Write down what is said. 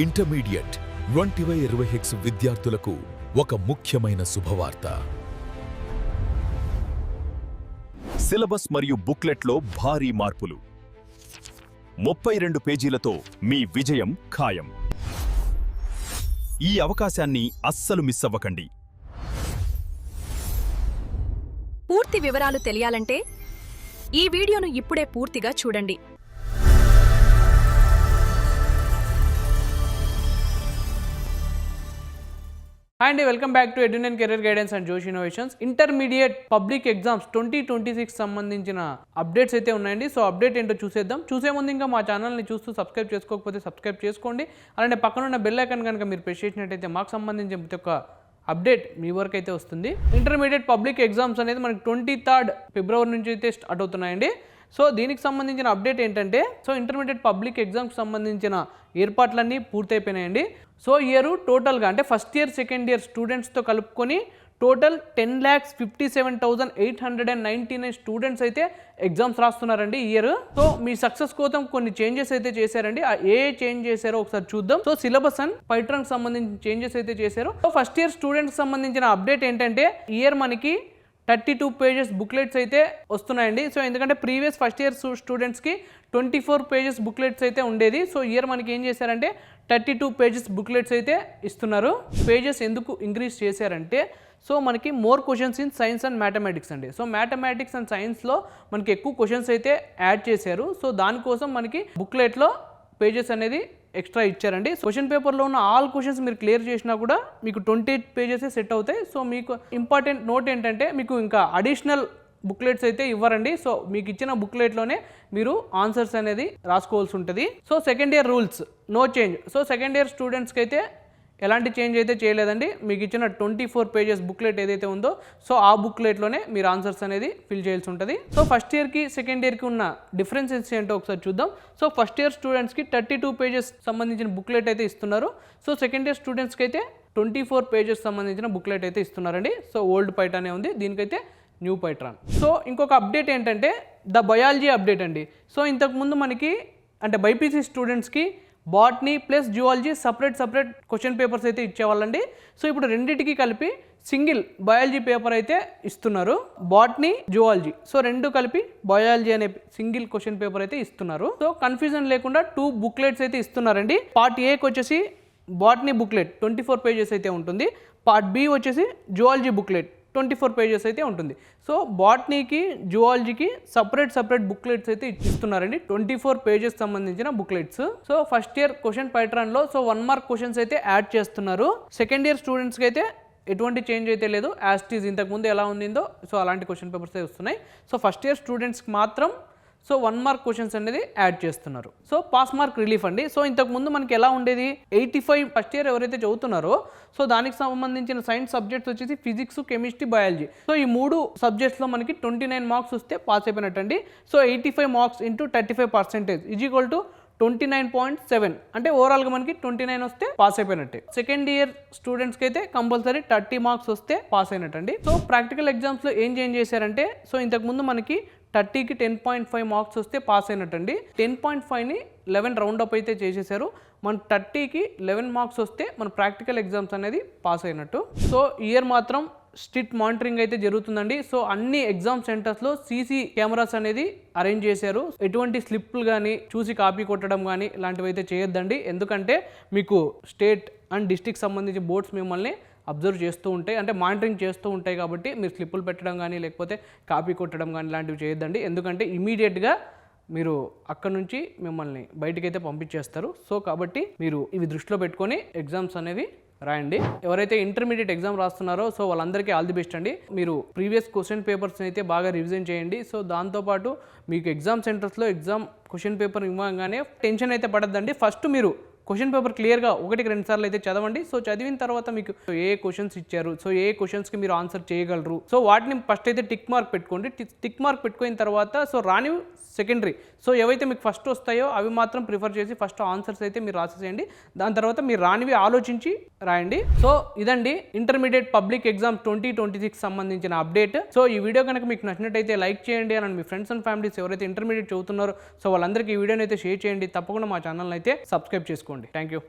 Intermediate 2026 విద్యార్థులకు ఒక ముఖ్యమైన శుభవార్త. సిలబస్ మరియు బుక్లెట్లో భారీ మార్పులు. 32 పేజీలతో మీ విజయం ఖాయం. ఈ అవకాశాన్ని అస్సలు మిస్ అవ్వకండి. పూర్తి వివరాలు తెలియాలంటే ఈ వీడియోను ఇప్పుడే పూర్తిగా చూడండి. Hi and welcome back to Edunen Career Guidance and Josh Innovations. Intermediate public exams 2026 సంబంధించిన అప్డేట్స్ అయితే ఉన్నాయండి. సో అప్డేట్ ఏంటో చూసేద్దాం. చూసే ముందు ఇంకా మా ఛానల్ని చూస్తూ సబ్స్క్రైబ్ చేసుకోకపోతే సబ్స్క్రైబ్ చేసుకోండి. అలానే పక్కన ఉన్న బెల్ ఐకాన్ కనుక మీరు ప్రెస్ చేసినట్టయితే మాకు సంబంధించిన ప్రతి ఒక్క అప్డేట్ మీ వరకు అయితే వస్తుంది. ఇంటర్మీడియట్ పబ్లిక్ ఎగ్జామ్స్ అనేది మనకి 23rd ఫిబ్రవరి నుంచి అయితే స్టార్ట్ అవుతున్నాయండి. సో దీనికి సంబంధించిన అప్డేట్ ఏంటంటే ఇంటర్మీడియట్ పబ్లిక్ ఎగ్జామ్కి సంబంధించిన ఏర్పాట్లన్నీ పూర్తయిపోయినాయండి. సో ఇయర్ టోటల్గా అంటే ఫస్ట్ ఇయర్ సెకండ్ ఇయర్ స్టూడెంట్స్తో కలుపుకొని టోటల్ 10,57,899 స్టూడెంట్స్ అయితే ఎగ్జామ్స్ రాస్తున్నారండి ఈ ఇయర్. సో మీ సక్సెస్ కోసం కొన్ని చేంజెస్ అయితే చేశారండి. ఏ చేంజ్ చేశారో ఒకసారి చూద్దాం. సో సిలబస్ అండ్ పైట్రాన్ సంబంధించిన చేంజెస్ అయితే చేశారు. సో ఫస్ట్ ఇయర్ స్టూడెంట్స్ సంబంధించిన అప్డేట్ ఏంటంటే ఈ ఇయర్ మనకి 32 పేజెస్ బుక్లెట్స్ అయితే వస్తున్నాయండి. సో ఎందుకంటే ప్రీవియస్ ఫస్ట్ ఇయర్ స్టూడెంట్స్కి 24 పేజెస్ బుక్లెట్స్ అయితే ఉండేది. సో ఇయర్ మనకి ఏం చేశారంటే 32 పేజెస్ బుక్లెట్స్ అయితే ఇస్తున్నారు. పేజెస్ ఎందుకు ఇంక్రీజ్ చేశారంటే సో మనకి more questions in science and mathematics అండి. సో మ్యాథమెటిక్స్ అండ్ సైన్స్లో మనకి ఎక్కువ క్వశ్చన్స్ అయితే యాడ్ చేశారు. సో దానికోసం మనకి బుక్లెట్లో పేజెస్ అనేది ఎక్స్ట్రా ఇచ్చారండి. క్వశ్చన్ పేపర్లో ఉన్న ఆల్ క్వశ్చన్స్ మీరు క్లియర్ చేసినా కూడా మీకు 28 పేజెస్ సెట్ అవుతాయి. సో మీకు ఇంపార్టెంట్ నోట్ ఏంటంటే మీకు ఇంకా అడిషనల్ బుక్లెట్స్ అయితే ఇవ్వరండి. సో మీకు ఇచ్చిన బుక్లెట్లోనే మీరు ఆన్సర్స్ అనేది రాసుకోవాల్సి ఉంటుంది. So second year rules no change. So second year స్టూడెంట్స్కి అయితే ఎలాంటి చేంజ్ అయితే చేయలేదండి. మీకు ఇచ్చిన 24 పేజెస్ బుక్లెట్ ఏదైతే ఉందో సో ఆ బుక్లెట్లోనే మీరు ఆన్సర్స్ అనేది ఫిల్ చేయాల్సి ఉంటుంది. సో ఫస్ట్ ఇయర్కి సెకండ్ ఇయర్కి ఉన్న డిఫరెన్సెస్ ఏంటో ఒకసారి చూద్దాం. సో ఫస్ట్ ఇయర్ స్టూడెంట్స్కి 32 పేజెస్ సంబంధించిన బుక్లెట్ అయితే ఇస్తున్నారు. సో సెకండ్ ఇయర్ స్టూడెంట్స్కి అయితే 24 పేజెస్ సంబంధించిన బుక్లెట్ అయితే ఇస్తున్నారండి. సో ఓల్డ్ పైటానే ఉంది, దీనికైతే న్యూ పైట్రాన్. సో ఇంకొక అప్డేట్ ఏంటంటే ద బయాలజీ అప్డేట్ అండి. సో ఇంతకుముందు మనకి అంటే బైపీసీ స్టూడెంట్స్కి botany plus zoology separate question papers అయితే ఇచ్చేవాళ్ళండి. సో ఇప్పుడు రెండింటికి కలిపి సింగిల్ బయాలజీ పేపర్ అయితే ఇస్తున్నారు. బాటనీ జువాలజీ సో రెండు కలిపి బయాలజీ అనే సింగిల్ క్వశ్చన్ పేపర్ అయితే ఇస్తున్నారు. సో కన్ఫ్యూజన్ లేకుండా 2 బుక్లెట్స్ అయితే ఇస్తున్నారండి. పార్ట్ ఏకి వచ్చేసి బాటనీ బుక్లెట్ 24 పేజెస్ అయితే ఉంటుంది. పార్ట్ బి వచ్చేసి జువాలజీ బుక్లెట్ 24 పేజెస్ అయితే ఉంటుంది. సో బాటనీకి జువాలజీకి సపరేట్ బుక్లెట్స్ అయితే ఇస్తున్నారండి. 24 పేజెస్ సంబంధించిన booklets. So first year question పైట్రాన్లో సో 1 మార్క్ క్వశ్చన్స్ అయితే యాడ్ చేస్తున్నారు. సెకండ్ ఇయర్ స్టూడెంట్స్కి అయితే ఎటువంటి చేంజ్ అయితే లేదు. యాస్టీజ్ ఇంతకుముందు ఎలా ఉండిందో సో అలాంటి క్వశ్చన్ పేపర్స్ అయితే వస్తున్నాయి. సో ఫస్ట్ ఇయర్ స్టూడెంట్స్కి మాత్రం సో 1 మార్క్ క్వశ్చన్స్ అనేది యాడ్ చేస్తున్నారు. సో పాస్ మార్క్ రిలీఫ్ అండి. సో ఇంతకుముందు మనకి ఎలా ఉండేది 85 ఫస్ట్ ఇయర్ ఎవరైతే చదువుతున్నారో సో దానికి సంబంధించిన సైన్స్ సబ్జెక్ట్స్ వచ్చేసి ఫిజిక్స్, కెమిస్ట్రీ, బయాలజీ. సో ఈ 3 సబ్జెక్ట్స్లో మనకి 29 మార్క్స్ వస్తే పాస్ అయిపోయినట్టండి. So 85 marks into 35% is equal to 29.7 అంటే ఓవరాల్గా మనకి 29 వస్తే పాస్ అయిపోయినట్టే. సెకండ్ ఇయర్ స్టూడెంట్స్కి అయితే కంపల్సరీ 30 మార్క్స్ వస్తే పాస్ అయినట్టండి. సో ప్రాక్టికల్ ఎగ్జామ్స్లో ఏం చేంజ్ చేశారంటే సో ఇంతకుముందు మనకి 30కి 10.5 మార్క్స్ వస్తే పాస్ అయినట్టండి. 10.5ని 11 రౌండ్ అప్ అయితే చేసేసారు. మన 30కి 11 మార్క్స్ వస్తే మన ప్రాక్టికల్ ఎగ్జామ్స్ అనేది పాస్ అయినట్టు. సో ఇయర్ మాత్రం స్ట్రిక్ట్ మానిటరింగ్ అయితే జరుగుతుందండి. సో అన్ని ఎగ్జామ్ సెంటర్స్లో సీసీ కెమెరాస్ అనేది అరేంజ్ చేశారు. ఎటువంటి స్లిప్లు కానీ చూసి కాపీ కొట్టడం కానీ ఇలాంటివి అయితే చేయొద్దండి. ఎందుకంటే మీకు స్టేట్ అండ్ డిస్ట్రిక్ట్ సంబంధించి బోర్డ్స్ మిమ్మల్ని అబ్జర్వ్ చేస్తూ ఉంటాయి, అంటే మానిటరింగ్ చేస్తూ ఉంటాయి. కాబట్టి మీరు స్లిప్పులు పెట్టడం కానీ లేకపోతే కాపీ కొట్టడం కానీ ఇలాంటివి చేయొద్దండి. ఎందుకంటే ఇమీడియట్గా మీరు అక్కడ నుంచి మిమ్మల్ని బయటికైతే పంపించేస్తారు. సో కాబట్టి మీరు ఇవి దృష్టిలో పెట్టుకొని ఎగ్జామ్స్ అనేవి రాయండి. ఎవరైతే ఇంటర్మీడియట్ ఎగ్జామ్ రాస్తున్నారో సో వాళ్ళందరికీ ఆల్ ది బెస్ట్ అండి. మీరు ప్రీవియస్ క్వశ్చన్ పేపర్స్ అయితే బాగా రివిజన్ చేయండి. సో దాంతోపాటు మీకు ఎగ్జామ్ సెంటర్స్లో ఎగ్జామ్ క్వశ్చన్ పేపర్ ఇవ్వగానే టెన్షన్ అయితే పడద్దండి. ఫస్ట్ మీరు క్వశ్చన్ పేపర్ క్లియర్గా 1-2 సార్లు అయితే చదవండి. సో చదివిన తర్వాత మీకు ఏ క్వశ్చన్స్ ఇచ్చారు, సో ఏ క్వశ్చన్స్కి మీరు ఆన్సర్ చేయగలరు, సో వాటిని ఫస్ట్ అయితే టిక్ మార్క్ పెట్టుకోండి. టిక్ మార్క్ పెట్టుకున్న తర్వాత సో రాని సెకండరీ సో ఏవైతే మీకు ఫస్ట్ వస్తాయో అవి మాత్రం ప్రిఫర్ చేసి ఫస్ట్ ఆన్సర్స్ అయితే మీరు రాసేసేయండి. దాని తర్వాత మీరు రానివి ఆలోచించి రాయండి. సో ఇదండి ఇంటర్మీడియట్ పబ్లిక్ ఎగ్జామ్ 2026 సంబంధించిన అప్డేట్. సో ఈ వీడియో కనుక మీకు నచ్చినట్టయితే లైక్ చేయండి. అని మీ ఫ్రెండ్స్ అండ్ ఫ్యామిలీస్ ఎవరైతే ఇంటర్మీడియట్ చదువుతున్నారో సో వాళ్ళందరికీ ఈ వీడియోని అయితే షేర్ చేయండి. తప్పకుండా మా ఛానల్ అయితే సబ్స్క్రైబ్ చేసుకోండి. Thank you.